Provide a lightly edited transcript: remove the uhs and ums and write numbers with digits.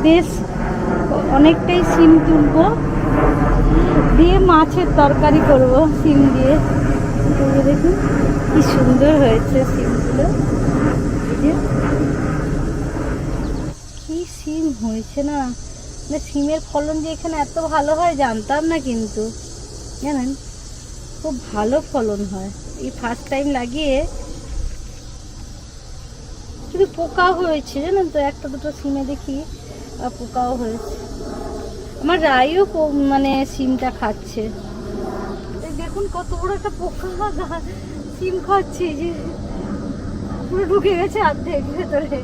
বেশ অনেকটাই সিম তুলবো, দিয়ে মাছের তরকারি করব সিম দিয়ে। দেখুন কি সুন্দর হয়েছে সিমগুলো, কি সিম হয়েছে না। মানে সিমের ফলন যে এখানে এত ভালো হয় জানতাম না, কিন্তু জানেন খুব ভালো ফলন হয়। এই ফার্স্ট টাইম লাগিয়ে, কিন্তু পোকাও হয়েছে জানেন তো, একটা দুটো সিমে দেখি পোকাও হয়েছে। আমার রাইও মানে সিমটা খাচ্ছে, দেখুন কত বড় একটা পোকা সিম খাচ্ছে, যে পুরো ঢুকে গেছে অর্ধেক ভেতরে।